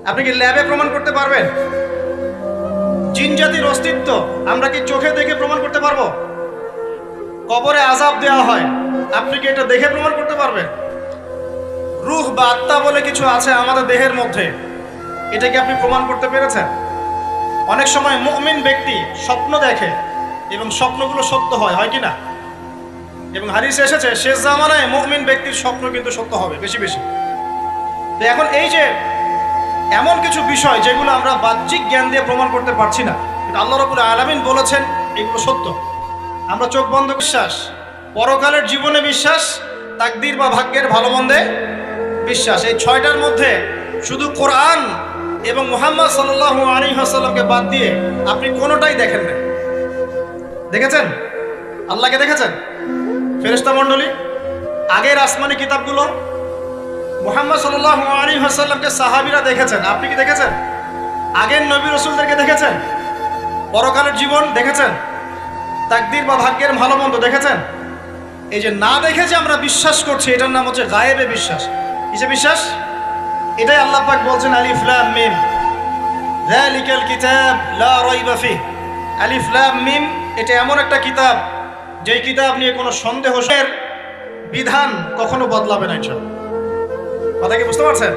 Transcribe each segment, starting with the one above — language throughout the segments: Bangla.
আপনি কি ল্যাবে প্রমাণ করতে পারবেন? জিন জাতির অস্তিত্ব আমরা কি চোখে দেখে প্রমাণ করতে পারবো? কবরে আযাব দেওয়া হয়, আপনি কি এটা দেখে প্রমাণ করতে পারবেন? রূহ বা আত্মা বলে কিছু আছে আমাদের দেহের মধ্যে, এটা কি আপনি প্রমাণ করতে পেরেছেন? অনেক সময় মুমিন ব্যক্তি স্বপ্ন দেখে এবং স্বপ্নগুলো সত্য হয়, হয় কি না? এবং হাদিসে এসেছে শেষ জামানায় মুমিন ব্যক্তির স্বপ্ন কিন্তু সত্য হবে বেশি বেশি। তো এখন এই যে এমন কিছু বিষয় যেগুলো আমরা বাহ্যিক জ্ঞান দিয়ে প্রমাণ করতে পারছি না, কিন্তু আল্লাহ রাব্বুল আলামিন বলেছেন এগুলো সত্য। আমরা চোখ বন্ধ বিশ্বাস, পরকালের জীবনে বিশ্বাস, তাকদীর বা ভাগ্যের ভালো মন্দে বিশ্বাস। এই ছয়টার মধ্যে শুধু কোরআন এবং মুহাম্মদ সাল্লাল্লাহু আলাইহি ওয়াসাল্লামকে বাদ দিয়ে আপনি কোনোটাই দেখেন না। দেখেছেন? আল্লাহকে দেখেছেন? ফেরেশতা মণ্ডলী, আগের আসমানি কিতাবগুলো, মুহাম্মদ সাল্লাল্লাহু আলাইহি ওয়াসাল্লামকে সাহাবীরা দেখেছেন, আপনি কি দেখেছেন? আগের নবী রাসূলদেরকে দেখেছেন? পরকালের জীবন দেখেছেন? তাকদীর বা ভাগ্যের ভালো মন্দ দেখেছেন? এই যে না দেখে যে আমরা বিশ্বাস করছি, এটার নাম হচ্ছে গায়েবে বিশ্বাস। কিসে বিশ্বাস? এটাই আল্লাহ পাক বলছেন আলিফ লাম মিম যালিকাল কিতাব লা রাইবা ফিহ। আলিফ লাম মিম এটা এমন একটা কিতাব যেই কিতাব নিয়ে কোনো সন্দেহের বিধান কখনো বদলাবে না। কথা কি বুঝতে পারছেন?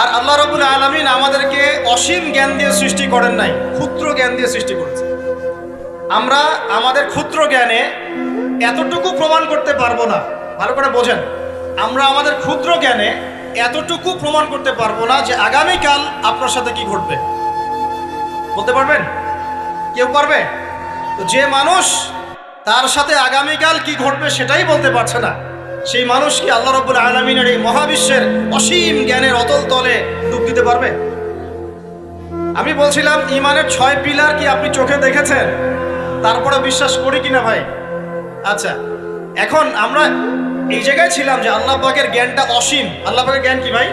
আর আল্লাহ রাব্বুল আলামিন আমাদেরকে অসীম জ্ঞান দিয়ে সৃষ্টি করেন নাই, ক্ষুদ্র জ্ঞান দিয়ে সৃষ্টি করেছেন। আমরা আমাদের ক্ষুদ্র জ্ঞানে এতটুকু প্রমাণ করতে পারবো না। ভালো করে বোঝেন, আমরা আমাদের ক্ষুদ্র জ্ঞানে এতটুকু প্রমাণ করতে পারবো না যে আগামীকাল আপনার সাথে কি ঘটবে। বলতে পারবেন? কেউ পারবে? তো যে মানুষ তার সাথে আগামীকাল কি ঘটবে সেটাই বলতে পারছে না, সেই মানুষ কি আল্লাহ রাব্বুল আলামিনের এই মহাবিশ্বের অসীম জ্ঞানের অতল তলে ডুব দিতে পারবে? আমি বলছিলাম ঈমানের 6 পিলার কি আপনি চোখে দেখেছেন? তারপরে বিশ্বাস করি কিনা ভাই? আচ্ছা, এখন আমরা এই জায়গায় ছিলাম যে আল্লাহ পাকের জ্ঞানটা অসীম। আল্লাহ পাকের জ্ঞান কি ভাই?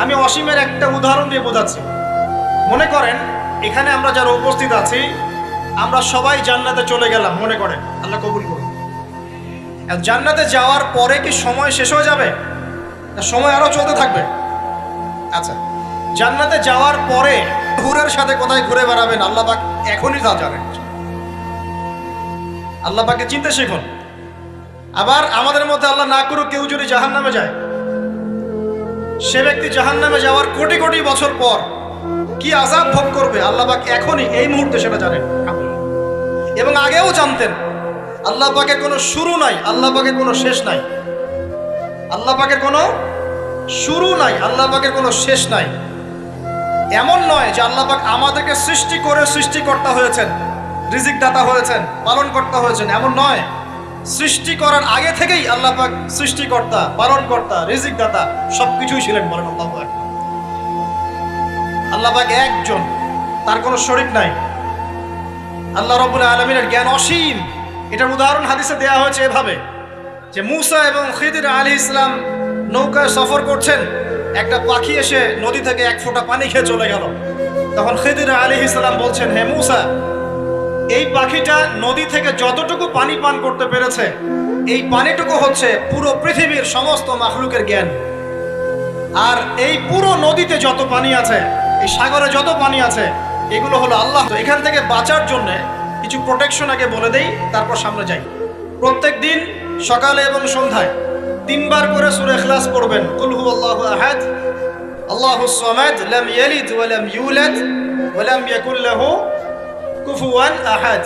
আমি অসীমের একটা উদাহরণ দিয়ে বোঝাচ্ছি। মনে করেন এখানে আমরা যারা উপস্থিত আছি, আমরা সবাই জান্নাতে চলে গেলাম, মনে করেন, আল্লাহ কবুল করুন। জান্নাতে যাওয়ার পরে কি সময় শেষ হয়ে যাবে না সময় আরো চলতে থাকবে? আচ্ছা, জান্নাতে যাওয়ার পরে হুরের সাথে কোথায় ঘুরে বেড়াবেন আল্লাহ পাক এখনই তা জানেন। আল্লাহ পাককে চিনতে শিখুন। আবার আমাদের মধ্যে আল্লাহ না করুক কেউ যদি জাহান্নামে যায়, সে ব্যক্তি জাহান্নামে যাওয়ার কোটি কোটি বছর পর কি আযাব ভোগ করবে আল্লাহ পাক এখনই এই মুহূর্তে সেটা জানেন এবং আগেও জানতেন। আল্লাহ পাকের কোনো শুরু নাই, আল্লাহ পাকের কোনো শেষ নাই। আল্লাহ পাকের কোনো শুরু নাই, আল্লাহ পাকের কোনো শেষ নাই। এমন নয় যে আল্লাহ পাক আমাদেরকে সৃষ্টি করে সৃষ্টিকর্তা হয়েছেন, রিজিক দাতা হয়েছেন, পালনকর্তা হয়েছেন, এমন নয়। সৃষ্টি করার আগে থেকেই আল্লাহ পাক সৃষ্টিকর্তা, পালনকর্তা, রিজিক দাতা সবকিছুই ছিলেন। বলেন আল্লাহু আকবার। আল্লাহ পাক একজন, তার কোনো শরীক নাই। আল্লাহ রাব্বুল আলামিনের জ্ঞান অসীম। এটার উদাহরণ হাদিসে দেওয়া হয়েছে এভাবে যে মুসা এবং খিদির আলাইহিস সালাম নৌকায় সফর করছেন, একটা পাখি এসে নদী থেকে এক ফোঁটা পানি খেয়ে চলে গেল। তখন খিদির আলাইহিস সালাম বলছেন, হে মুসা, এই পাখিটা নদী থেকে যতটুকু পানি পান করতে পেরেছে, এই পানিটুকু হচ্ছে পুরো পৃথিবীর সমস্ত মাখলুকের জ্ঞান। আর এই পুরো নদীতে যত পানি আছে, এই সাগরে যত পানি আছে, এগুলো হলো আল্লাহ। তো এখান থেকে বাঁচার জন্য কিছু প্রোটেকশন আগে বলে দেই, তারপর সামনে যাই। প্রত্যেক দিন সকালে এবং সন্ধ্যায় 3 বার করে সূরা ইখলাস পড়বেন। কুল হুয়াল্লাহু আহাদ, আল্লাহুস সামাদ, লাম ইয়ালিদ ওয়া লাম ইউলাদ ওয়া লাম ইয়াকুল লাহু কুফুয়ান আহাদ।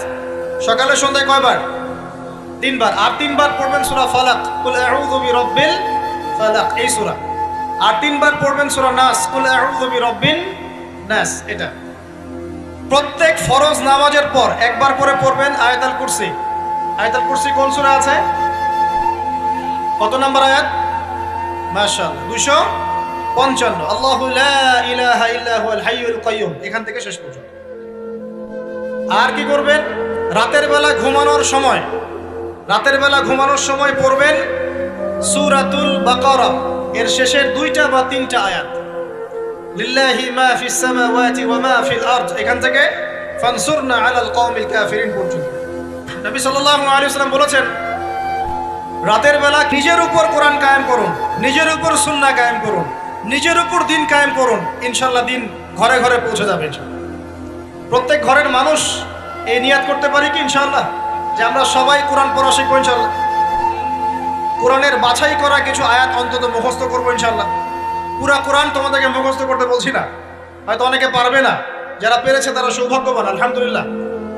সকালে সন্ধ্যায় কয়বার? 3 বার। আর 3 বার পড়বেন সূরা ফালাক, কুল আউযু বিরাব্বিল ফালাক, এই সূরা। আর 3 বার পড়বেন সূরা নাস, কুল আউযু বিরাব্বিন নাস। এটা প্রত্যেক ফরজ নামাজের পর একবার করে পড়বেন আয়াতুল কুরসি। আয়াতুল কুরসি কোন সূরা আছে? কত নাম্বার আয়াত? মাশাআল্লাহ, 255। আল্লাহু লা ইলাহা ইল্লা হুয়াল হাইয়ুল কাইয়্যুম, এখান থেকে শেষ পর্যন্ত। আর কি করবেন? রাতের বেলা ঘুমানোর সময় পড়বেন সূরাতুল বাকারা, এর শেষের 2টা বা 3টা আয়াত। লিল্লাহি মা ফিস সামাওয়াতি ওয়া মা ফিল আরদ, এখান থেকে ফানসুরনা আলাল কওমিল কাফিরিন পর্যন্ত। নবী সাল্লাল্লাহু আলাইহি ওয়াসাল্লাম বলেছেন, রাতের বেলা নিজের উপর কোরআন কায়েম করুন, নিজের উপর সুন্নাহ কায়েম করুন, নিজের উপর দিন কায়েম করুন, ইনশাল্লাহ দিন ঘরে ঘরে পৌঁছে যাবে ইনশাল্লাহ। প্রত্যেক ঘরের মানুষ এই নিয়াত করতে পারি কি ইনশাল্লাহ যে আমরা সবাই কোরআন পড়া শিখবো ইনশাল্লাহ, কোরআনের বাছাই করা কিছু আয়াত অন্তত মুখস্থ করবো ইনশাল্লাহ। পুরা কোরআন তোমাদেরকে মুখস্থ করতে বলছি না, হয়তো অনেকে পারবে না, যারা পেরেছে তারা সৌভাগ্যবান আলহামদুলিল্লাহ।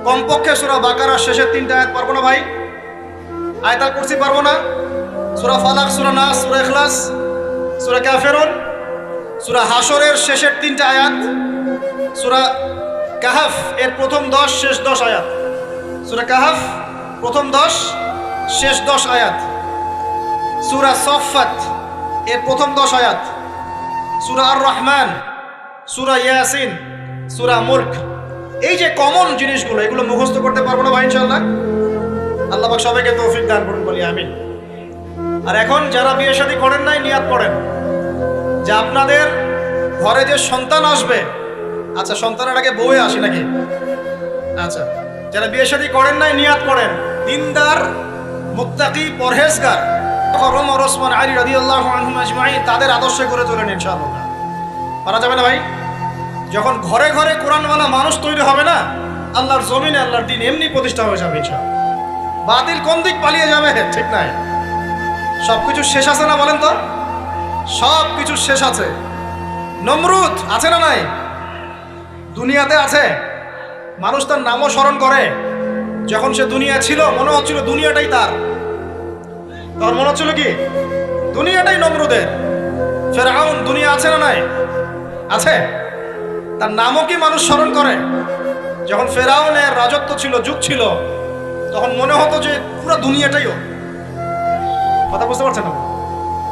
কমপক্ষে সূরা বাকারার শেষের 3টা আয়াত পারবো না ভাই? আয়াতুল কুরসি পারবো না? সূরা ফালাক, সূরা নাস, সূরা ইখলাস, সূরা কাফিরুন, সূরা হাশরের শেষের 3টা আয়াত, সূরা কাহাফ এর প্রথম 10 শেষ 10 আয়াত, সূরা কাহাফ প্রথম 10 শেষ 10 আয়াত, সূরা সফফাত এর প্রথম 10 আয়াত, সূরা আর রহমান, সূরা ইয়াসিন, সূরা মুলক। এই যে কমন জিনিসগুলো, এগুলো মুখস্থ করতে পারবো না ভাই ইনশাআল্লাহ? আল্লাহ পাক সবাইকে তৌফিক দান করুন, বলি আমিন। আর এখন যারা বিয়ে শাদী করেন নাই, নিয়াত করেন যে আপনাদের ঘরে যে সন্তান আসবে, আচ্ছা সন্তানের আগে বউয়ে আসে নাকি? আচ্ছা, যারা বিয়ে শাদী করেন নাই নিয়াত করেন দিনদার, মুত্তাকি, পরহেজগার ওমর ওসমান আলী রাদিয়াল্লাহু আনহুম আজমাইন তাদের আদর্শে করে তোলেন ইনশাআল্লাহ। পারা যাবে না ভাই? যখন ঘরে ঘরে কোরআনওয়ালা মানুষ তৈরি হবে না, আল্লাহর জমিনে আল্লাহর দিন এমনি প্রতিষ্ঠা হয়ে যাবে ইনশাআল্লাহ। বাতিল কোন দিক পালিয়ে যাবে? ঠিক নাই? সবকিছু শেষ আছে না বলেন তো? সব কিছু শেষ আছে। নমরুদ আছে না নাই? দুনিয়াতে আছে। মানুষ তার নামও স্মরণ করে। যখন সে দুনিয়া ছিল মনে হচ্ছিল দুনিয়াটাই তার, তখন মনে হচ্ছিল কি দুনিয়াটাই নমরুদের। ফেরাউন দুনিয়া আছে না নাই? আছে। তার নামও কি মানুষ স্মরণ করে? যখন ফেরাউনের রাজত্ব ছিল, যুগ ছিল, তখন মনে হতো যে পুরো দুনিয়াটাই ও। কথা বুঝতে পারছেন না?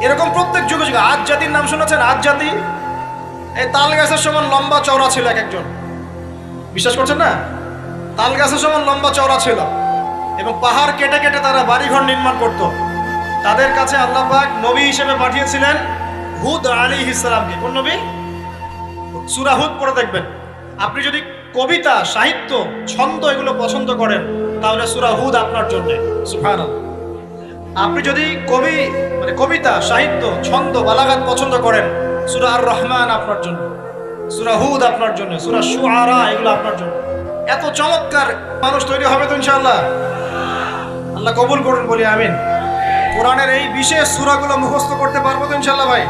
এরকম প্রত্যেক যুগে যুগে। আজ জাতির নাম শুনেছেন? আজ জাতি এই তাল গাছের সমান লম্বা চওড়া ছিল এক একজন, বিশ্বাস করছেন না? তাল গাছের সমান লম্বা চওড়া ছিল এবং পাহাড় কেটে কেটে তারা বাড়িঘর নির্মাণ করত। তাদের কাছে আল্লাহ পাক নবী হিসেবে পাঠিয়েছিলেন হুদ আলাইহিস সালামকে। কোন নবী? সূরা হুদ পড়ে দেখবেন। আপনি যদি কবিতা, সাহিত্য, ছন্দ এগুলো পছন্দ করেন তাহলে সূরা হুদ আপনার জন্য। সুবহানাল্লাহ। আপনি যদি কবিতা, সাহিত্য, ছন্দ, বালাগাত পছন্দ করেন, সূরা আর রহমান আপনার জন্য, সূরা হুদ আপনার জন্য, সূরা শুআরা এগুলো আপনার জন্য। এত চমৎকার মানুষ তৈরি হবে তো ইনশাআল্লাহ। আল্লাহ কবুল করুন, বলি আমিন। কোরআনের এই বিশেষ সূরাগুলো মুখস্থ করতে পারবো তো ইনশাআল্লাহ ভাই?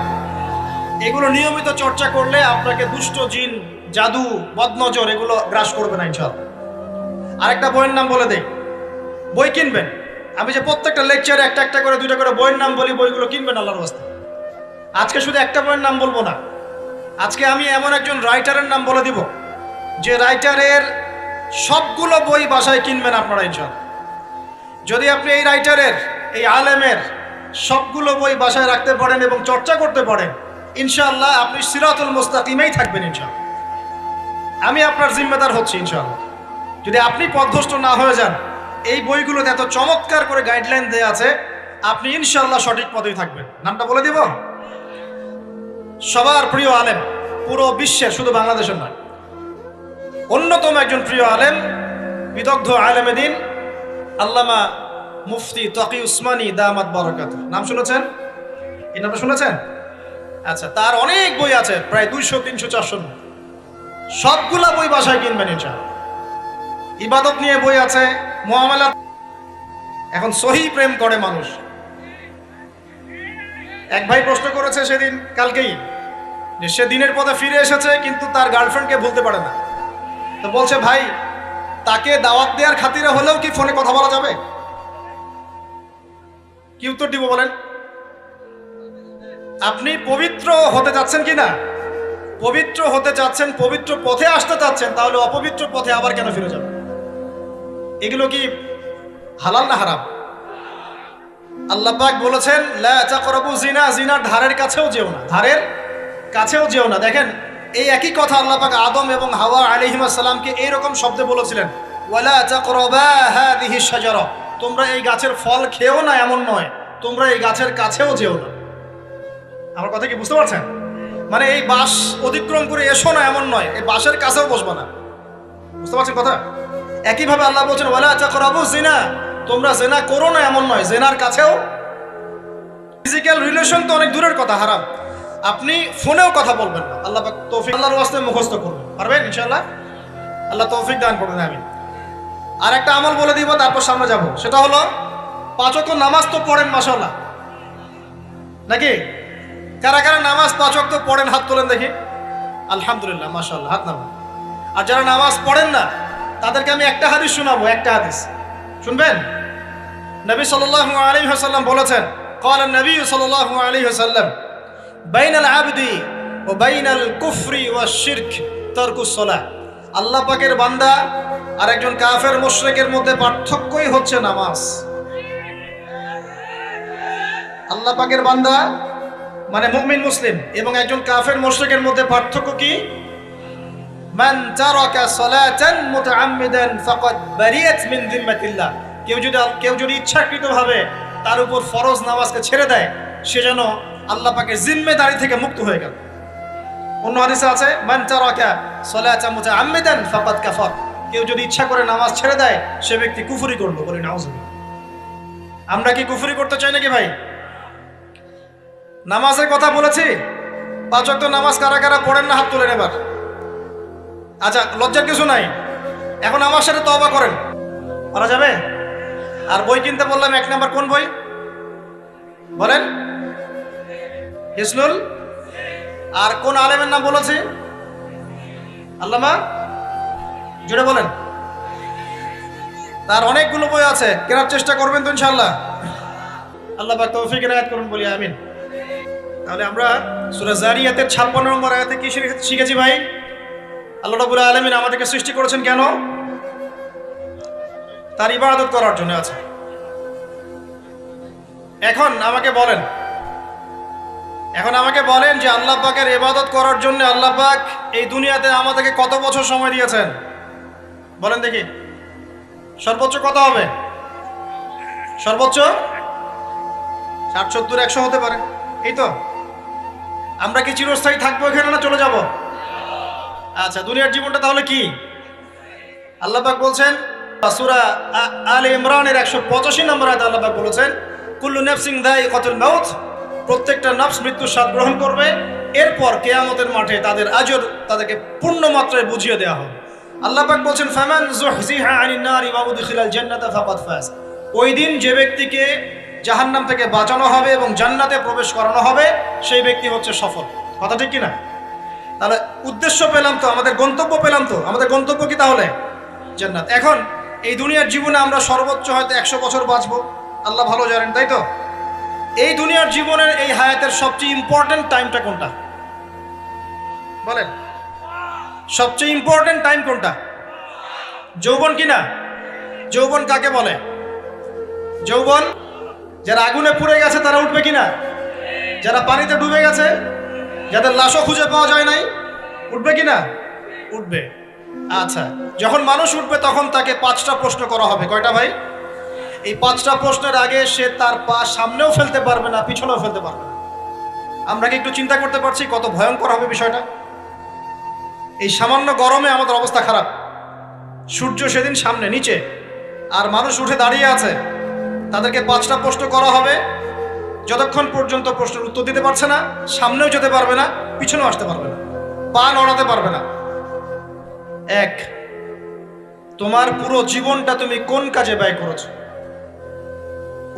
এগুলো নিয়মিত চর্চা করলে আপনাকে দুষ্ট জিন, জাদু, বদনজর এগুলো গ্রাস করবে না ইনশাআল্লাহ। আরেকটা বইয়ের নাম বলে দেই, বই কিনবেন। আমি যে প্রত্যেকটা লেকচারে একটা একটা করে 2টা করে বইয়ের নাম বলি, বইগুলো কিনবেন আল্লাহর রাস্তায়। আজকে শুধু একটা বইয়ের নাম বলবো না, আজকে আমি এমন একজন রাইটারের নাম বলে দিব যে রাইটারের সবগুলো বই বাসায় কিনবেন আপনারা ইনশাআল্লাহ। যদি আপনি এই রাইটারের, এই আলেমের সবগুলো বই বাসায় রাখতে পারেন এবং চর্চা করতে পারেন, ইনশাআল্লাহ আপনি সিরাতুল মুস্তাকিমেই থাকবেন ইনশাআল্লাহ। আমি আপনার জিম্মেদার হচ্ছি ইনশাআল্লাহ। যদি আপনি পথভ্রষ্ট না হয়ে যান, এই বইগুলোতে এত চমৎকার করে গাইডলাইন দেয়া আছে, আপনি ইনশাআল্লাহ সঠিক পথেই থাকবেন। নামটা বলে দিব? সবার প্রিয় আলেম, পুরো বিশ্বের, শুধু বাংলাদেশের নয়, অন্যতম একজন প্রিয় আলেম, বিদগ্ধ আলেমে দ্বীন আল্লামা মুফতি তকি উসমানী দামাত বারাকাতুহু। নাম শুনেছেন? এই নামটা শুনেছেন? আচ্ছা, তার অনেক বই আছে, প্রায় 200, 300, 400। সবগুলা বই বাসায় কিনবেন ইনশাআল্লাহ। ইবাদত নিয়ে বই আছে, মুআমালাত। এখন সহি প্রেম করে মানুষ। এক ভাই প্রশ্ন করেছে সেদিন, কালকেই, যে সে দিনের পথে ফিরে এসেছে কিন্তু তার গার্লফ্রেন্ডকে ভুলতে পারে না। তো বলছে, ভাই তাকে দাওয়াত দেওয়ার খাতিরে হলেও কি ফোনে কথা বলা যাবে? কি উত্তর দিব বলেন? আপনি পবিত্র হতে যাচ্ছেন কিনা? পবিত্র হতে যাচ্ছেন, পবিত্র পথে আসতে চাচ্ছেন, তাহলে অপবিত্র পথে আবার কেন ফিরে যাবেন? এগুলো কি হালাল না হারাম? আল্লাহ পাক বলেছেন লা তাকরাবু জিনা, জিনার ধারের কাছেও যেও না, ধারের কাছেও যেও না। দেখেন এই একই কথা আল্লাহ পাক আদম এবং হাওয়া আলাইহিস সালামকে এইরকম শব্দে বলেছিলেন, ওয়ালা তাকরাবা হাযিহি শাজারা, তোমরা এই গাছের ফল খেও না এমন নয়, তোমরা এই গাছের কাছেও যেও না। আমার কথা কি বুঝতে পারছেন? মানে এই বাঁশ অতিক্রম করে এসো না এমন নয়, এই বাঁশের কাছেও বসবা না। বুঝতে পারছেন কথা? একইভাবে আল্লাহ বলছেন ওয়ালা তাকরাবু জিনা, তোমরা জেনা করো না এমন নয়, জেনার কাছেও। ফিজিক্যাল রিলেশন তো অনেক দূরের কথা, হারাম। আপনি ফোনেও কথা বলবেন না। আল্লাহ পাক তৌফিক, আল্লাহর ওয়াস্তে মুখস্থ করবেন, পারবেন ইনশাআল্লাহ। আল্লাহ তৌফিক দান করবেন। আমি আর একটা আমল বলে দিব, তারপর সামনে যাব। সেটা হলো 5 ওয়াক্ত নামাজ তো পড়েন মাশাআল্লাহ, নাকি? কারা কারা নামাজ 5 ওয়াক্ত পড়েন হাত তোলেন দেখি। আলহামদুলিল্লাহ, মাশাআল্লাহ, হাত নামান। আর যারা নামাজ পড়েন না তাদেরকে আমি একটা হাদিস শোনাবো, একটা হাদিস শুনবেন। নবী সাল্লাল্লাহু আলাইহি ওয়াসাল্লাম বলেছেন, قال النبي صلى الله عليه وسلم بين العبد وبين الكفر والشرك ترك الصلاة। আল্লাহ পাকের বান্দা আর একজন কাফের মুশরিকের মধ্যে পার্থক্যই হচ্ছে নামাজ। আল্লাহ পাকের বান্দা মানে মুমিন মুসলিম এবং একজন কাফের মুশরিকের মধ্যে পার্থক্য কি? মান তারাকা সালাতান মুতাআম্মিদান ফাকাদ বারিয়াত মিন যিম্মাতিল্লাহ। কেউ যদি ইচ্ছাকৃতভাবে তার উপর ফরজ নামাজকে ছেড়ে দেয়, সে যেন আল্লাহ পাকের জিম্মেদারি থেকে মুক্ত হয়ে গেল। অন্য হাদিসে আছে, মান তারাকা সালাতান মুতাআম্মিদান ফাকাদ কাফার। কেউ যদি ইচ্ছা করে নামাজ ছেড়ে দেয়, সে ব্যক্তি কুফরি করলো। বলি নাউজুবিল্লাহ। আমরা কি কুফরি করতে চাই নাকি ভাই? নামাজের কথা বলেছি, 5 ওয়াক্ত নামাজ কারা কারা পড়েন না হাত তোলেন এবার। আচ্ছা, লজ্জার কিছু নাই, এখন আমার সাথে তওবা করেন, পারা যাবে? আর বই কিনতে বললাম, 1 নাম্বার কোন বই বলেন? হিসনুল। আর কোন আলেমের নাম বলেছি? আল্লামা, জুড়ে বলেন। তার অনেকগুলো বই আছে, কেনার চেষ্টা করবেন তো ইনশাআল্লাহ। আল্লাহ পাক তৌফিক এনায়েত করুন, বলি আমিন। তাহলে আমরা সূরা যারিয়াতের 56 নম্বর আয়াতে কি শিখেছি ভাই? আল্লাহ রাব্বুল আলামিন আমাদেরকে সৃষ্টি করেছেন কেন? তার ইবাদত করার জন্য আছে। এখন আমাকে বলেন যে আল্লাহ পাকের ইবাদত করার জন্য আল্লাহ পাক এই দুনিয়াতে আমাদেরকে কত বছর সময় দিয়েছেন? বলেন দেখি, সর্বোচ্চ কত হবে? সর্বোচ্চ 60, 70, 100 হতে পারে। এই তো। আমরা কি চিরস্থায়ী থাকবো এখানে না চলে যাব? আচ্ছা, দুনিয়ার জীবনটা তাহলে কি? আল্লাহ পাক বলছেন সূরা আলে ইমরানের 185 নম্বর আয়াতে আল্লাহ পাক বলেছেন, কুল্লু নাফসিন যায়িকাতুল মাউত। প্রত্যেকটা নফস মৃত্যুর স্বাদ গ্রহণ করবে, এরপর কিয়ামতের মাঠে তাদের আজর তাদেরকে পূর্ণ মাত্রায় বুঝিয়ে দেওয়া হবে। আল্লাহ পাক বলছেন, ফামান যুহজিহা আনিন নারি ওয়া উদখিলাল জান্নাতা ফাকাদ ফাজ। ওই দিন যে ব্যক্তিকে জাহান্নাম থেকে বাঁচানো হবে এবং জান্নাতে প্রবেশ করানো হবে, সেই ব্যক্তি হচ্ছে সফল। কথা ঠিক কিনা? তাহলে উদ্দেশ্য পেলাম তো, আমাদের গন্তব্য পেলাম তো। আমাদের গন্তব্য কি তাহলে? জান্নাত। এখন এই দুনিয়ার জীবনে আমরা সর্বোচ্চ হয়তো 100 বছর বাঁচবো, আল্লাহ ভালো জানেন, তাই তো? এই দুনিয়ার জীবনের এই হায়াতের সবচেয়ে ইম্পর্টেন্ট টাইমটা কোনটা বলেন? সবচেয়ে ইম্পর্টেন্ট টাইম কোনটা? যৌবন কিনা? যৌবন কাকে বলে? যৌবন যারা আগুনে পুড়ে গেছে তারা উঠবে কিনা? যারা পানিতে ডুবে গেছে, যাদের লাশও খুঁজে পাওয়া যায় নাই, উঠবে কিনা? উঠবে। আচ্ছা, যখন মানুষ উঠবে তখন তাকে 5টা প্রশ্ন করা হবে। কয়টা ভাই? এই 5টা প্রশ্নের আগে সে তার পা সামনেও ফেলতে পারবে না, পিছনেও ফেলতে পারবে না। আমরা কি একটু চিন্তা করতে পারছি কত ভয়ঙ্কর হবে বিষয়টা? এই সামান্য গরমে আমাদের অবস্থা খারাপ, সূর্য সেদিন সামনে নিচে, আর মানুষ উঠে দাঁড়িয়ে আছে। তাদেরকে 5টা প্রশ্ন করা হবে। যতক্ষণ পর্যন্ত প্রশ্নের উত্তর দিতে পারছে না, সামনেও যেতে পারবে না, পিছনেও আসতে পারবে না, পা নড়াতে পারবে না। 1, তোমার পুরো জীবনটা তুমি কোন কাজে ব্যয় করেছো?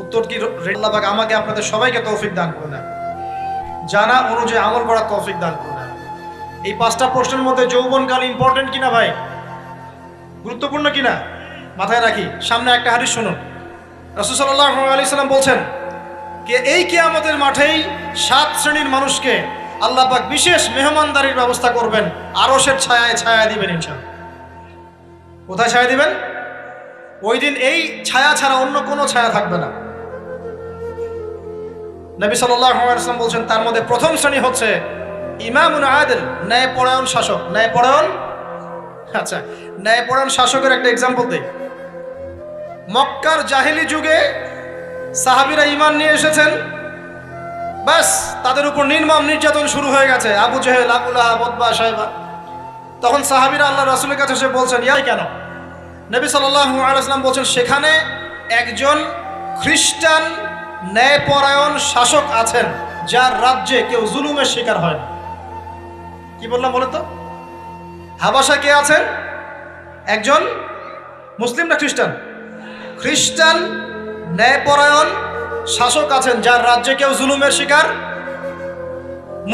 উত্তর কি? আল্লাহ পাক আমাকে আপনাদের সবাইকে তৌফিক দান করুন, জানা অনুযায়ী আমল করার তৌফিক দান করুন। এই 5টা প্রশ্নের মধ্যে যৌবনকাল ইম্পর্টেন্ট কিনা ভাই? গুরুত্বপূর্ণ কিনা? মাথায় রাখি। সামনে একটা হাদিস শুনুন। রাসূল সাল্লাল্লাহু আলাইহি সাল্লাম বলছেন যে এই কিয়ামতের মাঠেই 7 শ্রেণীর মানুষকে আল্লাহ পাক বিশেষ মেহমানদারির ব্যবস্থা করবেন, আরশের ছায়ায় ছায়া দিবেন ইনশাআল্লাহ। কোথায় ছায়া দিবেন? ওই দিন এই ছায়া ছাড়া অন্য কোনো ছায়া থাকবে না। নবী সাল্লাল্লাহু আলাইহি ওয়াসাল্লাম বলছেন তার মধ্যে প্রথম শ্রেণী হচ্ছে ইমামুন আদিল, ন্যায়পরায়ণ শাসক। ন্যায়পরায়ণ, আচ্ছা, ন্যায়পরায়ণ শাসকের একটা এক্সাম্পল দেই। মক্কার জাহেলি যুগে সাহাবীরা ঈমান নিয়ে এসেছেন, বাস তাদের উপর নির্মম নির্যাতন শুরু হয়ে গেছে। আবু জেহেল, আবু লাহাব, উতবা, শাইবা। তখন সাহাবীরা আল্লাহ রাসূলের কাছে এসে বলছেন, ইয়া কেন? নবী সাল্লাল্লাহু আলাইহি ওয়াসাল্লাম বলছেন, সেখানে একজন খ্রিস্টান ন্যায়পরায়ণ শাসক আছেন যার রাজ্যে কেউ জুলুমের শিকার হয় না। কি বললাম বলে তো? হাবাসা কে আছেন? একজন মুসলিম না খ্রিস্টান? খ্রিস্টান ন্যায়পরায়ণ শাসক আছেন যার রাজ্যে কেউ জুলুমের শিকার।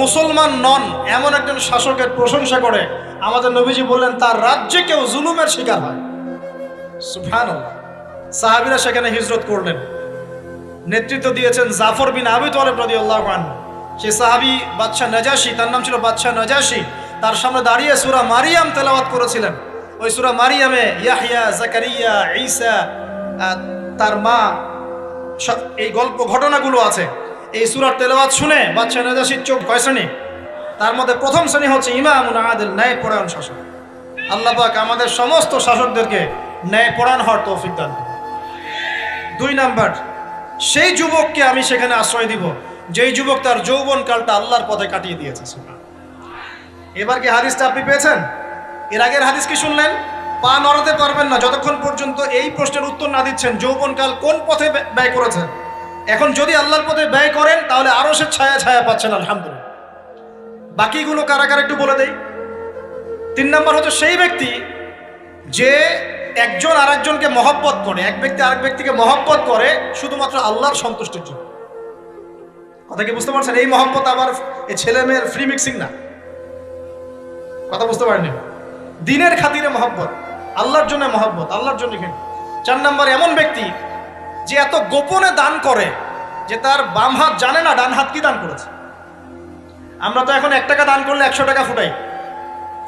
মুসলমান নন এমন একজন শাসকের প্রশংসা করে আমাদের নবীজি বললেন তার রাজ্যে কেউ জুলুমের শিকার হয়। সুবহানাল্লাহ। সাহাবীরা সেখানে হিজরত করলেন, নেতৃত্ব দিয়েছেন জাফর বিন আবি তালেব রাদিয়াল্লাহু আনহু। সেই সাহাবী বাদশা নাজাশী, তার নাম ছিল বাদশা নাজাশী, তার সামনে দাঁড়িয়ে সূরা মারিয়াম তেলাওয়াত করেছিলেন। ওই সূরা মারিয়ামে ইয়াহইয়া, জাকারিয়া, ঈসা, তার মা, এই গল্প ঘটনাগুলো আছে। এই সূরার তেলাওয়াত শুনে বাদশা নাজাশীর চোখ কয় শ্রেণী? তার মধ্যে প্রথম শ্রেণী হচ্ছে ইমামুন আদিল, ন্যায়পরায়ণ শাসক। আল্লাহ পাক আমাদের সমস্ত শাসকদেরকে ন্যায়পরায়ণ হওয়ার তৌফিক দান করুন। 2 নাম্বার, সেই যুবককে আমি সেখানে আশ্রয় দিব যেই যুবক তার যৌবনকালটা আল্লাহর পথে কাটিয়ে দিয়েছে। এবার কি হাদিসটা আপনি পেয়েছেন? এর আগের হাদিস কি শুনলেন? পা নড়াতে পারবেন না যতক্ষণ পর্যন্ত এই প্রশ্নের উত্তর না দিচ্ছেন যৌবনকাল কোন পথে ব্যয় করেছেন। এখন যদি আল্লাহর পথে ব্যয় করেন তাহলে আরশের ছায়া ছায়া পাচ্ছেন, আলহামদুলিল্লাহ। বাকিগুলো কারা কারা একটু বলে দেই। 3 নাম্বার হচ্ছে সেই ব্যক্তি যে একজন আরেকজনকে মহব্বত করে, এক ব্যক্তি আরেক ব্যক্তিকে মহব্বত করে শুধুমাত্র আল্লাহর সন্তুষ্টির জন্য। কথা কি বুঝতে পারছেন? এই মহব্বত আবার এই ছেলে মেয়ের ফ্রি মিক্সিং না। কথা বুঝতে পারেনি? দিনের খাতিরে মহব্বত, আল্লাহর জন্য মহব্বত, আল্লাহর জন্য। 4 নাম্বার এমন ব্যক্তি যে এত গোপনে দান করে যে তার বাম হাত জানে না ডান হাত কি দান করেছে। আমরা তো এখন 1 টাকা দান করলে 100 টাকা ফুটাই,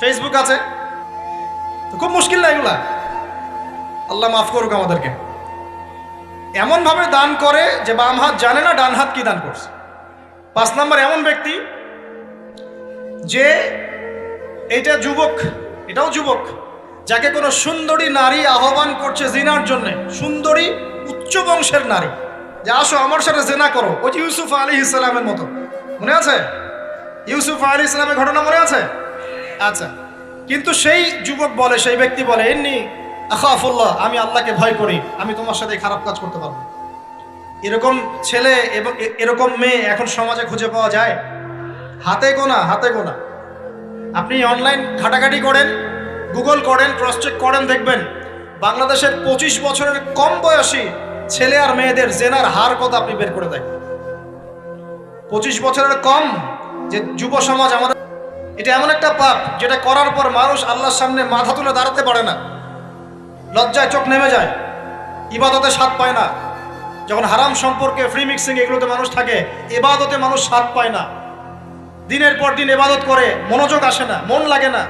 ফেসবুক আছে, তো খুব মুশকিল না এগুলা। আল্লাহ মাফ করুক আমাদেরকে। এমন ভাবে দান করে যে বাম হাত জানে না ডান হাত কি দান করছে। 5 নাম্বার এমন ব্যক্তি যে এটা যুবক, এটাও যুবক, যাকে কোনো সুন্দরী নারী আহ্বান করছে জিনার জন্য, সুন্দরী উচ্চ বংশের নারী, যে আসো আমার সাথে জেনা করো। ওই যে ইউসুফ আলাইহিস সালামের মতো, মনে আছে? ইউসুফ আলাইহিস সালামের ঘটনা মনে আছে? আচ্ছা, কিন্তু সেই যুবক বলে, সেই ব্যক্তি বলে, ইন্নী আখাফুল্লাহ, আমি আল্লাহকে ভয় করি, আমি তোমার সাথে খারাপ কাজ করতে পারবো। এরকম ছেলে এবং এরকম মেয়ে এখন সমাজে খুঁজে পাওয়া যায়? হাতে গোনা, হাতে গোনা। আপনি অনলাইন ঘাটাঘাটি করেন, গুগল করেন, ক্রস চেক করেন, দেখবেন বাংলাদেশের 25 বছরের কম বয়সী ছেলে আর মেয়েদের জেনার হার কত আপনি বের করে দেন। 25 বছরের কম যে যুব সমাজ আমাদের, এটা এমন একটা পাপ যেটা করার পর মানুষ আল্লাহর সামনে মাথা তুলে দাঁড়াতে পারে না, লজ্জায় চোখ নেমে যায়, ইবাদতে স্বাদ পায় না। যখন হারাম সম্পর্কে, ফ্রি মিক্সিং, এগুলোতে মানুষ থাকে, ইবাদতে মানুষ স্বাদ পায় না। দিনের পর দিন ইবাদত করে মনোযোগ আসে না, মন লাগে না,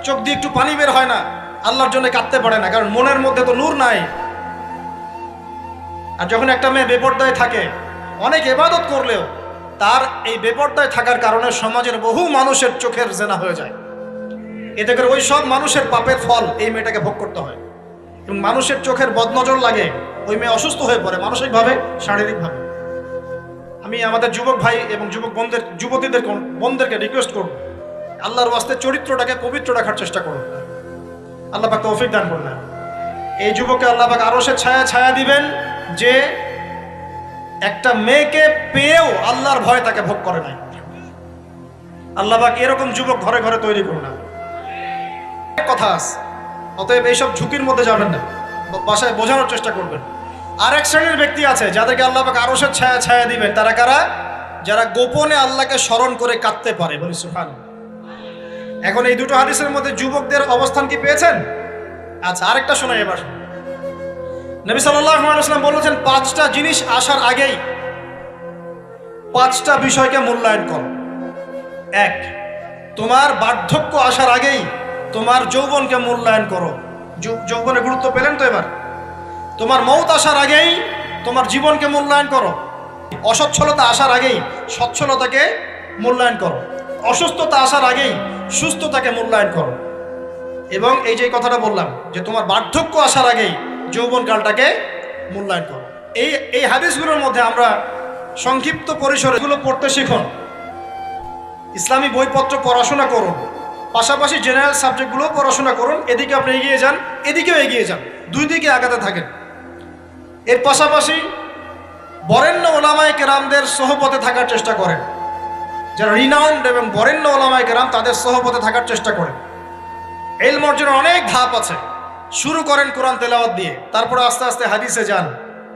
চোখ দিয়ে একটু পানি বের হয় না, আল্লাহর জন্য কাঁদতে পারে না, কারণ মনের মধ্যে তো নূর নাই। আর যখন একটা মেয়ে বেপরদায় থাকে, অনেক ইবাদত করলেও তার এই বেপরদায় থাকার কারণে সমাজের বহু মানুষের চোখের জেনা হয়ে যায়। এতে করে ওই সব মানুষের পাপের ফল এই মেয়েটাকে ভোগ করতে হয়, এবং মানুষের চোখের বদনজর লাগে, ওই মেয়ে অসুস্থ হয়ে পড়ে মানসিকভাবে, শারীরিকভাবে। আমি আমাদের যুবক ভাই এবং যুবক বোনদের, যুবতীদের বোনদেরকে রিকোয়েস্ট করব, আল্লাহর ওয়াস্তে চরিত্রটাকে পবিত্র রাখার চেষ্টা করুন। আল্লাহ পাক তৌফিক দান করুন। এই যুবককে আল্লাহ পাক আরশের ছায়া ছায়া দিবেন যে একটা মেয়েকে পেয়েও আল্লাহর ভয় তাকে ভোগ করে নাই। আল্লাহ পাক এরকম যুবক ঘরে ঘরে তৈরি করুন না। কথা আছে, অতএব এইসব ঝুঁকির মধ্যে যাবেন না, বাসায় বোঝানোর চেষ্টা করবেন। আরেক শ্রেণীর ব্যক্তি আছে যাদেরকে আল্লাহ পাক আরশের ছায়া ছায়া দিবেন। তারা কারা? যারা গোপনে আল্লাহকে স্মরণ করে কাঁদতে পারে। বলি সুবহানাল্লাহ। এখন এই দুটো হাদিসের মধ্যে যুবকদের অবস্থান কি পেয়েছেন? আচ্ছা, আরেকটা শোনাই এবার। নবী সাল্লাল্লাহু আলাইহি ওয়াসাল্লাম বলেছেন 5টা জিনিস আসার আগেই 5টা বিষয়কে মূল্যায়ন করো। 1, তোমার বার্ধক্য আসার আগেই তোমার যৌবনকে মূল্যায়ন করো। যৌবনের গুরুত্ব পেলেন তো এবার? তোমার মৌত আসার আগেই তোমার জীবনকে মূল্যায়ন করো। অসচ্ছলতা আসার আগেই সচ্ছলতাকে মূল্যায়ন করো। অসুস্থতা আসার আগেই সুস্থতাকে মূল্যায়ন করো। এবং এই যে কথাটা বললাম যে তোমার বার্ধক্য আসার আগেই যৌবনকালটাকে মূল্যায়ন করো। এই হাদিসগুলোর মধ্যে আমরা সংক্ষিপ্ত পরিসরে এগুলো পড়তে শিখুন। ইসলামী বইপত্র পড়াশোনা করুন, পাশাপাশি জেনারেল সাবজেক্টগুলো পড়াশোনা করুন। এদিকে আপনি এগিয়ে যান, এদিকেও এগিয়ে যান, 2 দিকে আগাতে থাকেন। এর পাশাপাশি বরেণ্য ওলামায়ে কেরামদের সোহবতে থাকার চেষ্টা করেন। যারা রিনাউন্ড এবং বরেণ্য ওলামায়ে কেরাম তাদের সোহবতে থাকার চেষ্টা করেন। ইলম অর্জনের অনেক ধাপ আছে। শুরু করেন কোরআন তেলাওয়াত দিয়ে, তারপরে আস্তে আস্তে হাদিসে যান,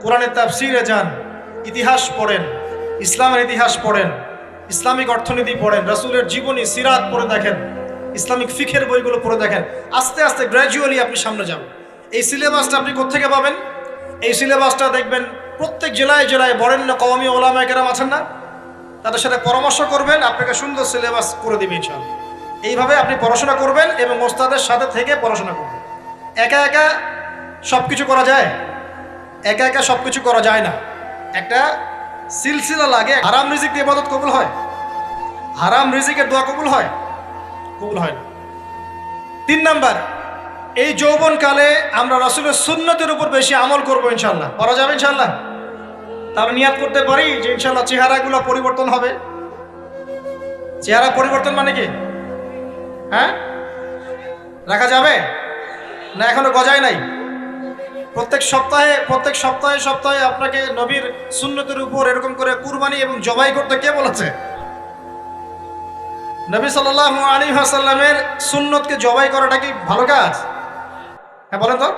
কোরআনের তাফসিরে যান, ইতিহাস পড়েন, ইসলামের ইতিহাস পড়েন, ইসলামিক অর্থনীতি পড়েন, রাসূলের জীবনী সিরাত পড়ে দেখেন, ইসলামিক ফিকহের বইগুলো পড়ে দেখেন। আস্তে আস্তে গ্র্যাজুয়ালি আপনি সামনে যাবেন। এই সিলেবাসটা আপনি কোত্থেকে পাবেন? এই সিলেবাসটা দেখবেন প্রত্যেক জেলায় জেলায় বরেণ্য কওমি ওলামায়ে কেরাম আছেন না, তাদের সাথে পরামর্শ করবেন, আপনাকে সুন্দর সিলেবাস করে দিবে ইনশাআল্লাহ। এইভাবে আপনি পড়াশোনা করবেন এবং ওস্তাদের সাথে থেকে পড়াশোনা করবেন। একা একা সব কিছু করা যায়? একা একা সব কিছু করা যায় না, একটা সিলসিলা লাগে। হারাম রিজিক দিয়ে ইবাদত কবুল হয়? হারাম রিজিকের দোয়া কবুল হয়? কবুল হয় না। 3 নাম্বার, এই যৌবনকালে আমরা রাসূলের সুন্নতের উপর বেশি আমল করবো ইনশাআল্লাহ। করা যাবে ইনশাআল্লাহ? তাহলে নিয়াত করতে পারি যে ইনশাআল্লাহ চেহারাগুলো পরিবর্তন হবে। চেহারা পরিবর্তন মানে কি? হ্যাঁ, রাখা যাবে না? এখনো গজায় নাই। প্রত্যেক সপ্তাহে আপনাকে নবীর সুন্নতের উপর এরকম করে কুরবানি এবং জবাই করতে কে বলেছে? নবী সাল্লাল্লাহু আলাইহি ওয়াসাল্লামের সুন্নতকে জবাই করাটা কি ভালো কাজ? হ্যাঁ বলেন তো।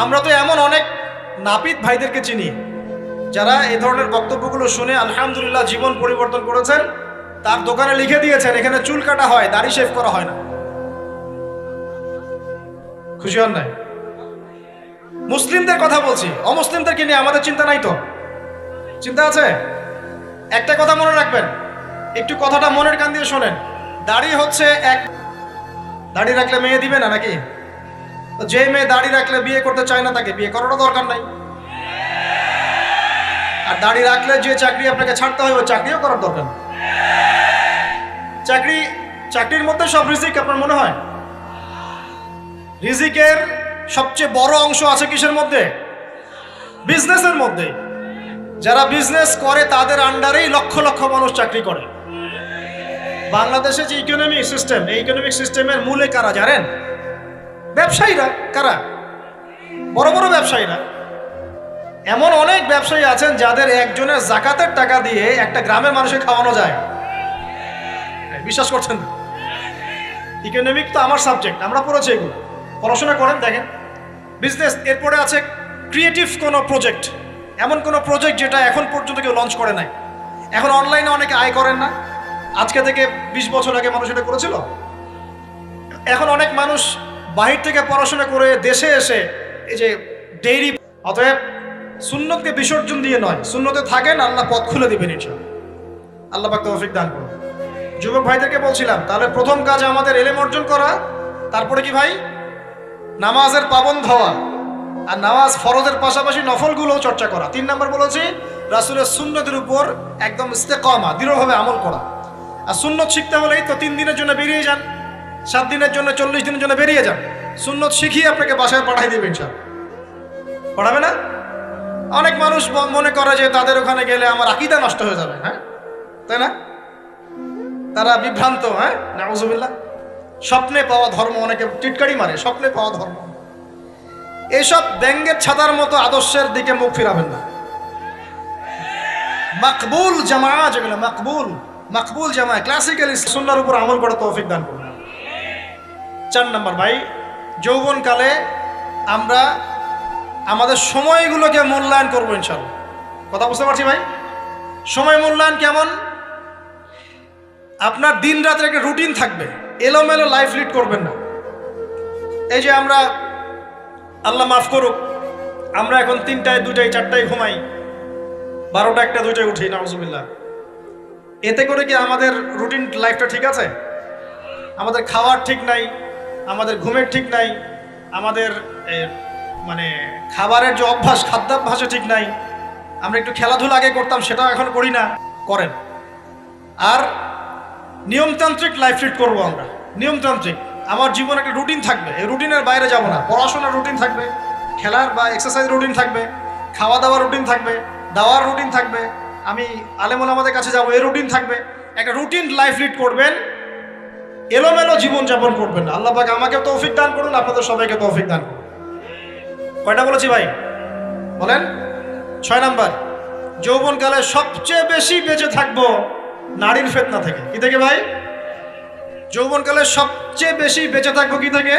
আমরা তো এমন অনেক নাপিত ভাইদেরকে চিনি যারা এই ধরনের বক্তব্যগুলো শুনে আলহামদুলিল্লাহ জীবন পরিবর্তন করেছেন। তার দোকানে লিখে দিয়েছেন এখানে চুল কাটা হয়, দাড়ি শেভ করা হয় না। খুশি হন নাই? মুসলিমদের কথা বলছি, অমুসলিমদেরকে নিয়ে আমাদের চিন্তা নাই তো? চিন্তা আছে? একটা কথা মনে রাখবেন, একটু কথাটা মনের কান দিয়ে শোনেন। দাড়ি হচ্ছে দাড়ি রাখলে মেয়ে দিবে না নাকি? তো যে মেয়ে দাড়ি রাখলে বিয়ে করতে চায় না তাকে বিয়ে করারও দরকার নাই। আর দাড়ি রাখলে যে চাকরি আপনাকে ছাড়তে হয় ওই চাকরিও করার দরকার নেই। চাকরির মধ্যে সব রিজিক আপনার মনে হয়? রিজিকের সবচেয়ে বড় অংশ আছে কিসের মধ্যে? বিজনেসের মধ্যে। যারা বিজনেস করে তাদের আন্ডারেই লক্ষ লক্ষ মানুষ চাকরি করে। বাংলাদেশে যে ইকোনমিক সিস্টেম, এই ইকোনমিক সিস্টেমের মূলে কারা জানেন? ব্যবসায়ীরা। কারা? বড় বড় ব্যবসায়ীরা। এমন অনেক ব্যবসায়ী আছেন যাদের একজনের জাকাতের টাকা দিয়ে একটা গ্রামের মানুষকে খাওয়ানো যায়। বিশ্বাস করছেন না? ইকোনমিক তো আমার সাবজেক্ট, আমরা পড়েছি এগুলো, পড়াশোনা করেন দেখেন। বিজনেস, এরপরে আছে ক্রিয়েটিভ কোনো প্রজেক্ট, এমন কোনো প্রজেক্ট যেটা এখন পর্যন্ত কেউ লঞ্চ করে নাই। এখন অনলাইনে অনেকে আয় করেন না, আজকে থেকে 20 বছর আগে মানুষ এটা করেছিল। এখন অনেক মানুষ বাহির থেকে পড়াশোনা করে দেশে এসে এই যে ডেইরি। অতএব সুন্নতকে বিসর্জন দিয়ে নয়, সুন্নতে থাকেন, আল্লাহ পথ খুলে দিবেন ইনশাআল্লাহ। আল্লাহ পাক তৌফিক দান করুন। যুবক ভাইদেরকে বলছিলাম, তাহলে প্রথম কাজ আমাদের ইলম অর্জন করা, তারপরে কি ভাই? নামাজের পাবন্দ হওয়া, আর নামাজ ফরজের পাশাপাশি নফলগুলোও চর্চা করা। 3 নাম্বার বলেছি রাসূলের সুন্নতের উপর একদম ইস্তেকামা, দৃঢ়ভাবে আমল করা। আর সুন্নত শিখতে হলেই তো 3 দিনের জন্য বেরিয়ে যান, 7 দিনের জন্য, 40 দিনের জন্য বেরিয়ে যান। সুন্নত শিখিয়ে আপনাকে বাসায় পাঠাই দেবে ইনশাআল্লাহ। পড়াবে না? অনেক মানুষ মনে করে যে তাদের ওখানে গেলে আমার আকীদা নষ্ট হয়ে যাবে। হ্যাঁ, তাই না? তারা বিভ্রান্ত। হ্যাঁ, নাউজুবিল্লাহ। স্বপ্নে পাওয়া ধর্ম, অনেকে টিটকারি মারে, স্বপ্নে পাওয়া ধর্ম। এইসব ব্যঙ্গের ছাতার মতো আদর্শের দিকে মুখ ফিরাবেন না। মাকবুল জামা, যেগুলো মাকবুল জামা, ক্লাসিক্যাল সুন্নাহর উপর আমল করে তৌফিক দান করুন। 4 নাম্বার ভাই, যৌবনকালে আমরা আমাদের সময়গুলোকে মূল্যায়ন করবো ইনশাআল্লাহ। কথা বুঝতে পারছি ভাই? সময় মূল্যায়ন কেমন? আপনার দিন রাতের একটা রুটিন থাকবে, এলোমেলো লাইফ লিড করবেন না। এই যে আমরা, আল্লাহ মাফ করুক, আমরা এখন 3টায় 2টায় 4টায় ঘুমাই, 12টা 1টা 2টায় উঠি, নাউজুবিল্লাহ। এতে করে কি আমাদের রুটিন লাইফটা ঠিক আছে? আমাদের খাওয়ার ঠিক নাই, আমাদের ঘুমের ঠিক নাই, আমাদের মানে খাবারের যে অভ্যাস, খাদ্যাভ্যাসে ঠিক নাই। আমরা একটু খেলাধুলা আগে করতাম, সেটাও এখন করি না। করেন। আর নিয়মতান্ত্রিক লাইফ লিড করবো আমরা। নিয়মতান্ত্রিক, আমার জীবনে একটা রুটিন থাকবে, এই রুটিনের বাইরে যাব না। পড়াশোনার রুটিন থাকবে, খেলার বা এক্সারসাইজ রুটিন থাকবে, খাওয়া দাওয়ার রুটিন থাকবে, দাওয়ার রুটিন থাকবে, আমি আলেম ওলামাদের কাছে যাবো, এই রুটিন থাকবে। একটা রুটিন লাইফ লিড করবেন, এলোমেলো জীবন যাপন করবেন না। আল্লাহ পাক আমাকে তৌফিক দান করুন, আপনাদের সবাইকে তৌফিক দান করুন। কয়টা বলেছি ভাই? বলেন। 6 নাম্বার, যৌবনকালে সবচেয়ে বেশি বেঁচে থাকবো নারীর ফিতনা থেকে। কি থেকে ভাই? যৌবনকালে সবচেয়ে বেশি বেঁচে থাকবো কি থেকে?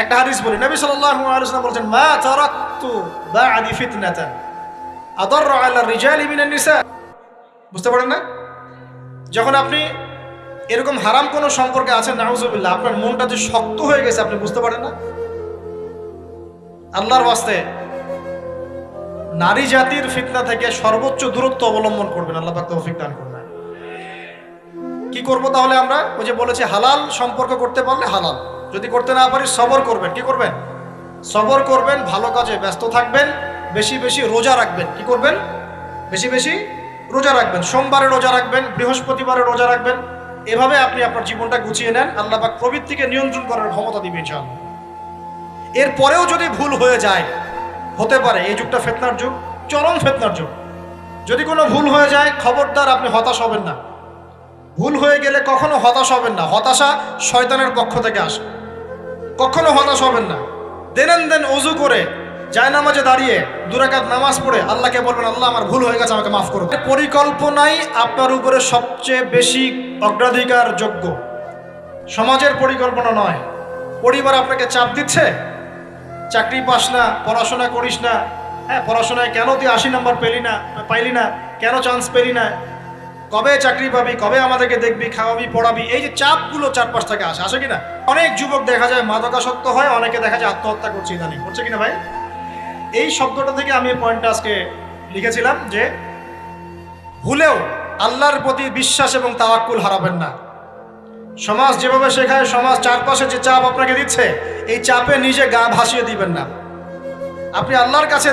একটা হাদিস বলি, নবী সাল্লাল্লাহু আলাইহি ওয়াসাল্লাম বলেছেন, মা তারাকতু বা'দি ফিতনাতান আদাররু আলা রিজালি মিনান নিসা। বুঝতে পারেন না? যখন আপনি এরকম হারাম কোনো সম্পর্কে আছেন, নাউজুবিল্লাহ, আপনার মনটা যে শক্ত হয়ে গেছে আপনি বুঝতে পারেন না। আল্লাহর ওয়াস্তে নারী জাতির ফিতনা থেকে সর্বোচ্চ দূরত্ব অবলম্বন করবেন। আল্লাহ পাক তৌফিক দান করবেন। কি করব তাহলে আমরা? ওই যে বলেছি হালাল সম্পর্ক করতে পারলে হালাল, যদি করতে না পারি সবর করবেন। কি করবেন? সবর করবেন, ভালো কাজে ব্যস্ত থাকবেন, বেশি বেশি রোজা রাখবেন। কি করবেন? বেশি বেশি রোজা রাখবেন। সোমবারে রোজা রাখবেন, বৃহস্পতিবারে রোজা রাখবেন। এভাবে আপনি আপনার জীবনটা গুছিয়ে নেন, আল্লাহ পাক প্রবৃত্তিকে নিয়ন্ত্রণ করার ক্ষমতা দিবেন ইনশাআল্লাহ। এরপরেও যদি ভুল হয়ে যায়, হতে পারে এই যুগটা ফিতনার যুগ, চরম ফিতনার যুগ। যদি কোনো ভুল হয়ে যায়, খবরদার আপনি হতাশ হবেন না। ভুল হয়ে গেলে কখনো হতাশ হবেন না। হতাশা শয়তানের পক্ষ থেকে আসে। কখনো হতাশ হবেন না। দেন ওযু করে জায়নামাজে দাঁড়িয়ে 2 রাকাত নামাজ পড়ে আল্লাহকে বলবেন, আল্লাহ আমার ভুল হয়ে গেছে, আমাকে মাফ করুন। পরিকল্পনাই আপনার উপরে সবচেয়ে বেশি অগ্রাধিকার যোগ্য, সমাজের পরিকল্পনা নয়। পরিবার আপনাকে চাপ দিচ্ছে, চাকরি পাস না, পড়াশোনা করিস না, হ্যাঁ পড়াশোনায় কেন তুই 80 নাম্বার পাইলি না, কেন চান্স পেলি না, কবে চাকরি পাবি, কবে আমাদেরকে দেখবি, খাওয়াবি, পড়াবি, এই যে চাপগুলো চারপাশ থেকে আসে কিনা। অনেক যুবক দেখা যায় মাদকাসক্ত হয়, অনেকে দেখা যায় আত্মহত্যা করছে ইদানিং, করছে কিনা ভাই? এই শব্দটা থেকে আমি এই পয়েন্টটা আজকে লিখেছিলাম যে ভুলেও আল্লাহর প্রতি বিশ্বাস এবং তাওয়াক্কুল হারাবেন না। সমাজ যেভাবে শেখায়, সমাজ চারপাশে যে চাপ আপনাকে দিচ্ছে, এই চাপে নিজে গা ভাসিয়ে দিবেন না। আপনি আল্লাহর কাছে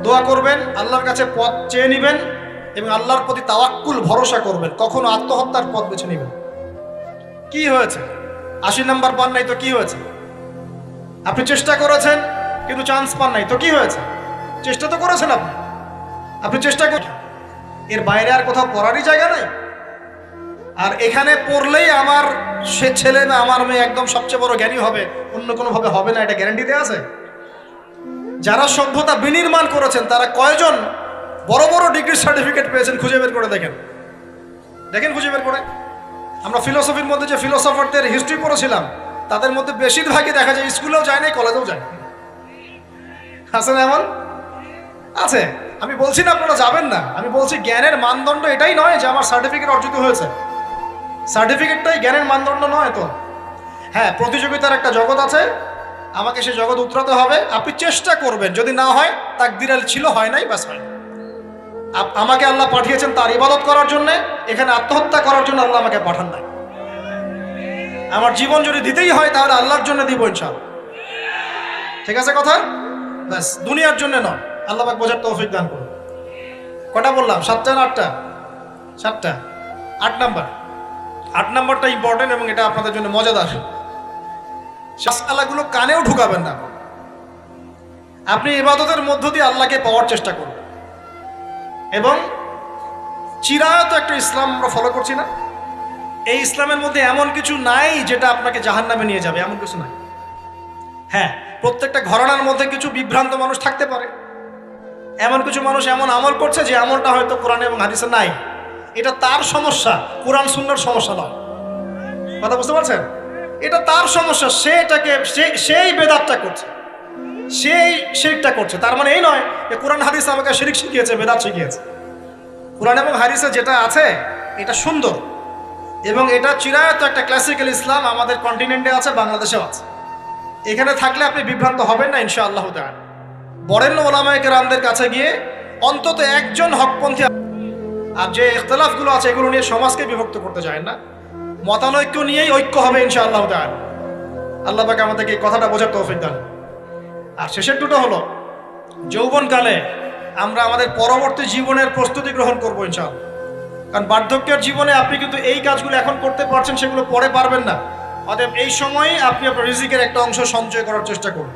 দোয়া করবেন, আল্লাহর কাছে পথ চেয়ে নেবেন এবং আল্লাহর প্রতি তাওয়াক্কুল ভরসা করবেন। কখনো আত্মহত্যার পথ বেছে নেবেন। কি হয়েছে? 80 নাম্বার পান নাই তো কি হয়েছে? আপনি চেষ্টা করেছেন কিন্তু চান্স পান নাই তো কি হয়েছে? চেষ্টা তো করেছেন আপনি চেষ্টা করছেন। এর বাইরে আর কোথাও পড়ারই জায়গা নাই। আর এখানে পড়লেই আমার সে ছেলে না আমার মেয়ে একদম সবচেয়ে বড় জ্ঞানী হবে, অন্য কোনোভাবে হবে না, এটা গ্যারান্টি দেওয়া আছে? যারা সভ্যতা বিনির্মাণ করেছেন তারা কয়জন বড় বড় ডিগ্রি সার্টিফিকেট পেয়েছেন খুঁজে বের করে দেখেন, খুঁজে বের করে। আমরা ফিলোসফির মধ্যে যে ফিলোসফারদের হিস্ট্রি পড়েছিলাম, তাদের মধ্যে বেশিরভাগই দেখা যায় স্কুলেও যায় নাই, কলেজেও যায়। আছে না এমন? আছে। আমি বলছি না আপনারা যাবেন না, আমি বলছি জ্ঞানের মানদণ্ড এটাই নয় যে আমার সার্টিফিকেট অর্জিত হয়েছে। সার্টিফিকেটটাই জ্ঞানের মানদণ্ড নয় তো। হ্যাঁ, প্রতিযোগিতার একটা জগৎ আছে, আমাকে সে জগৎ উতরাতে হবে। আপনি চেষ্টা করবেন, যদি না হয় তাকদীরে ছিল, হয় নাই, বাস হয়। আমাকে আল্লাহ পাঠিয়েছেন তার ইবাদত করার জন্যে, এখানে আত্মহত্যা করার জন্য আল্লাহ আমাকে পাঠান নাই। আমার জীবন যদি দিতেই হয় তাহলে আল্লাহর জন্য দিব ইনশাআল্লাহ। ঠিক আছে কথা? ব্যাস, দুনিয়ার জন্য নয়। আল্লাহ পাক বোঝার তৌফিক দান করুন। কটা বললাম? 7টা না 8টা? 7টা। 8 নাম্বারটা ইম্পর্টেন্ট এবং এটা আপনাদের জন্য মজাদার। শাসকালাগুলো কানেও ঢুকাবেন না। আপনি ইবাদতের মধ্য দিয়ে আল্লাহকে পাওয়ার চেষ্টা করুন। এবং চিরায়ত একটা ইসলাম আমরা ফলো করছি না? এই ইসলামের মধ্যে এমন কিছু নাই যেটা আপনাকে জাহান্নামে নিয়ে যাবে, এমন কিছু নাই। হ্যাঁ, প্রত্যেকটা ঘরানার মধ্যে কিছু বিভ্রান্ত মানুষ থাকতে পারে। এমন কিছু মানুষ এমন আমল করছে যে আমলটা হয়তো কোরআন এবং হাদিসে নাই। এটা তার সমস্যা, কোরআন সুন্নাহর সমস্যা নয়। কথা বুঝতে পারছেন? এটা তার সমস্যা। সেই বেদাতটা করছে, সেই শিরকটা করছে। তার মানে এই নয় যে কোরআন হাদিস আমাকে শিরক শিখিয়েছে, বেদাত শিখিয়েছে। কোরআন এবং হাদিসে যেটা আছে এটা সুন্দর এবং এটা চিরায়ত একটা ক্লাসিক্যাল ইসলাম আমাদের কন্টিনেন্টে আছে, বাংলাদেশেও আছে। এখানে থাকলে আপনি বিভ্রান্ত হবেন না ইনশাআল্লাহ তাআলা। বরেণ্য ওলামায়ে কেরামদের কাছে গিয়ে অন্তত একজন হকপন্থী, আর যে ইখতিলাফগুলো আছে এগুলো নিয়ে সমাজকে বিভক্ত করতে যায় না। মতানৈক্য নিয়েই ঐক্য হবে ইনশাআল্লাহ তাআলা। আল্লাহ পাক আমাদেরকে এই কথাটা বোঝার তৌফিক দান। আর শেষের দুটো হলো, যৌবনকালে আমরা আমাদের পরবর্তী জীবনের প্রস্তুতি গ্রহণ করবো ইনশাআল্লাহ। কারণ বার্ধক্যের জীবনে আপনি কিন্তু এই কাজগুলো এখন করতে পারছেন, সেগুলো পরে পারবেন না। অতএব এই সময়ই আপনি আপনার রিজিকের একটা অংশ সঞ্চয় করার চেষ্টা করুন,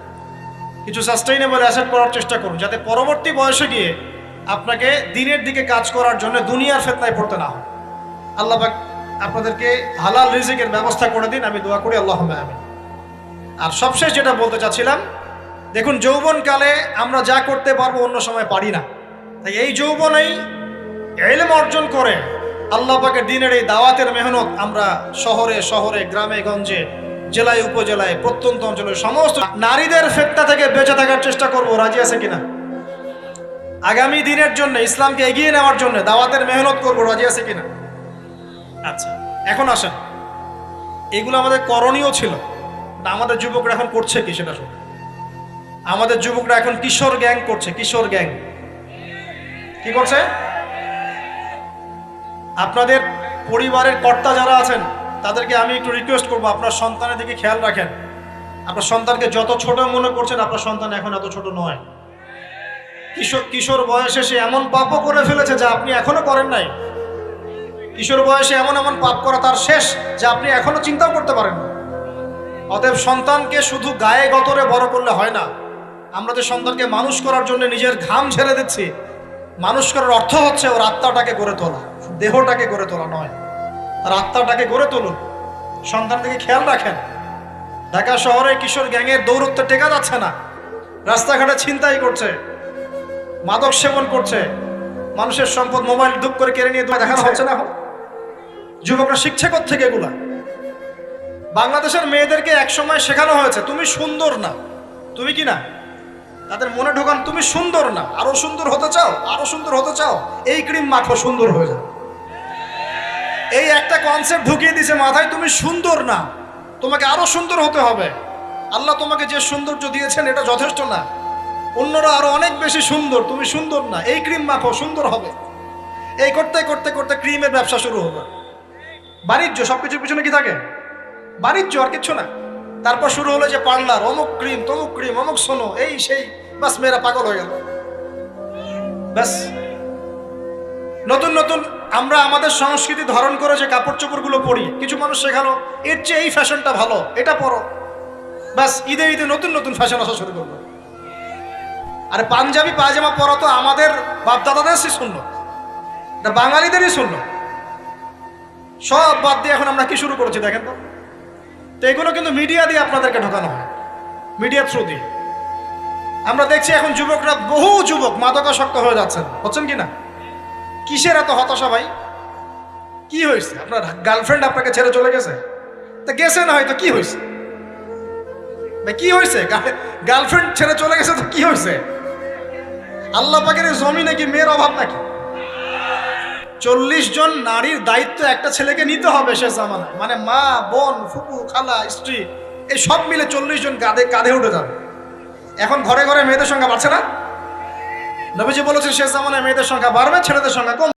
কিছু সাস্টেইনেবল অ্যাসেট করার চেষ্টা করুন, যাতে পরবর্তী বয়সে গিয়ে আপনাকে দিনের দিকে কাজ করার জন্য দুনিয়ার ফিতনায় পড়তে না হয়। আল্লাহ পাক আপনাদেরকে হালাল রিজিকের ব্যবস্থা করে দিন, আমি দোয়া করি আল্লাহুম্মা আমিন। আর সবশেষ যেটা বলতে চাচ্ছিলাম, দেখুন যৌবনকালে আমরা যা করতে পারবো অন্য সময় পারি না। তাই এই যৌবনেই ইলম অর্জন করে আল্লাহ পাকের দ্বীনের এই দাওয়াতের মেহনত আমরা শহরে শহরে, গ্রামে গঞ্জে, জেলায় উপজেলায়, প্রত্যন্ত অঞ্চলের সমস্ত নারীদের ফিতনা থেকে বেঁচে থাকার চেষ্টা করব। রাজি আছে কিনা? আগামী দিনের জন্য, ইসলামকে এগিয়ে নেওয়ার জন্য দাওয়াতের মেহনত করব। রাজি আছে কিনা? আচ্ছা, এখন আসেন, এগুলো আমাদের করণীয় ছিল, আমাদের যুবকরা এখন করছে কি সেটা শুনুন। আমাদের যুবকরা এখন কিশোর গ্যাং করছে। কিশোর গ্যাং কি করছে? আপনাদের পরিবারের কর্তা যারা আছেন তাদেরকে আমি একটু রিকোয়েস্ট করবো, আপনার সন্তানের দিকে খেয়াল রাখেন। আপনার সন্তানকে যত ছোট মনে করছেন, আপনার সন্তান এখন এত ছোট নয়। কিশোর বয়সে সে এমন পাপও করে ফেলেছে যা আপনি এখনো করেন নাই। কিশোর বয়সে এমন এমন পাপ করা তার শেষ যা আপনি এখনো চিন্তাও করতে পারেন না। অতএব সন্তানকে শুধু গায়ে গতরে বড় করলে হয় না। আমরা যে সন্তানকে মানুষ করার জন্য নিজের ঘাম ছেড়ে দিচ্ছি, মানুষ করার অর্থ হচ্ছে ওর আত্মাটাকে গড়ে তোলা, দেহটাকে গড়ে তোলা নয়, আর আত্মাটাকে গড়ে তুলুন। সন্তান থেকে খেয়াল রাখেন। ঢাকা শহরে কিশোর গ্যাংয়ের দৌরত্ব টেকা যাচ্ছে না। রাস্তাঘাটে ছিনতাই করছে, মাদক সেবন করছে, মানুষের সম্পদ মোবাইল ধূপ করে কেড়ে নিয়ে দেখানো হচ্ছে না। যুবকরা শিখছে কোত্থেকে এগুলা? বাংলাদেশের মেয়েদেরকে একসময় শেখানো হয়েছে তুমি সুন্দর না, তুমি কি না, তাদের মনে ঢোকান তুমি সুন্দর না, আরো সুন্দর হতে চাও, আরো সুন্দর হতে চাও, এই ক্রিম মাখো, সুন্দর হয়ে যাও। এই একটা কনসেপ্ট ঢুকিয়ে দিছে মাথায়, তুমি সুন্দর না, তোমাকে আরো সুন্দর হতে হবে। আল্লাহ তোমাকে যে সৌন্দর্য দিয়েছেন এটা যথেষ্ট না, অন্যরা আরো অনেক বেশি সুন্দর, তুমি সুন্দর না, এই ক্রিম মাখো, সুন্দর হবে। এই করতে করতে করতে ক্রিমের ব্যবসা শুরু হলো। বাণিজ্য, সবকিছুর পিছনে কি থাকে? বাণিজ্য, আর কিচ্ছু না। তারপর শুরু হলো যে পার্লার, অমুক ক্রিম, তমুক ক্রিম, অমুক সোনো, এই সেই, বাস মেয়েরা পাগল হয়ে গেল। ব্যাস নতুন নতুন আমরা আমাদের সংস্কৃতি ধারণ করে যে কাপড় চোপড়গুলো পরি, কিছু মানুষ শেখালো এর চেয়ে এই ফ্যাশনটা ভালো, এটা পরো। ব্যাস ঈদে ঈদে নতুন নতুন ফ্যাশন আসা শুরু করলো। আর পাঞ্জাবি পায়জামা পরা তো আমাদের বাপদাদাদেরই শূন্য, এটা বাঙালিদেরই শূন্য। সব বাদ দিয়ে এখন আমরা কি শুরু করেছি দেখেন তো। তো এগুলো কিন্তু মিডিয়া দিয়ে আপনাদেরকে ঢোকানো হয়, মিডিয়া থ্রু দিয়ে। আমরা দেখছি এখন যুবকরা, বহু যুবক মাদকাসক্ত হয়ে যাচ্ছেন, হচ্ছেন কি না? কিসের এত হতাশা ভাই? কি হয়েছে? আপনার গার্লফ্রেন্ড আপনাকে ছেড়ে চলে গেছে? তা গেছে না, হয়তো কি হয়েছে ভাই? কি হয়েছে? গার্লফ্রেন্ড ছেড়ে চলে গেছে তো কি হয়েছে? আল্লাহ পাকের জমিনে কি মেয়ের অভাব নাকি? 40 জন নারীর দায়িত্ব একটা ছেলেকে নিতে হবে সে জামানায়, মানে মা, বোন, ফুপু, খালা, স্ত্রী, এই সব মিলে 40 জন কাঁধে উঠে যাবে। এখন ঘরে ঘরে মেয়েদের সংখ্যা বাড়ছে না? নবীজি বলেছেন শেষ জামানায় মেয়েদের সংখ্যা বাড়বে, ছেলেদের সংখ্যা কম।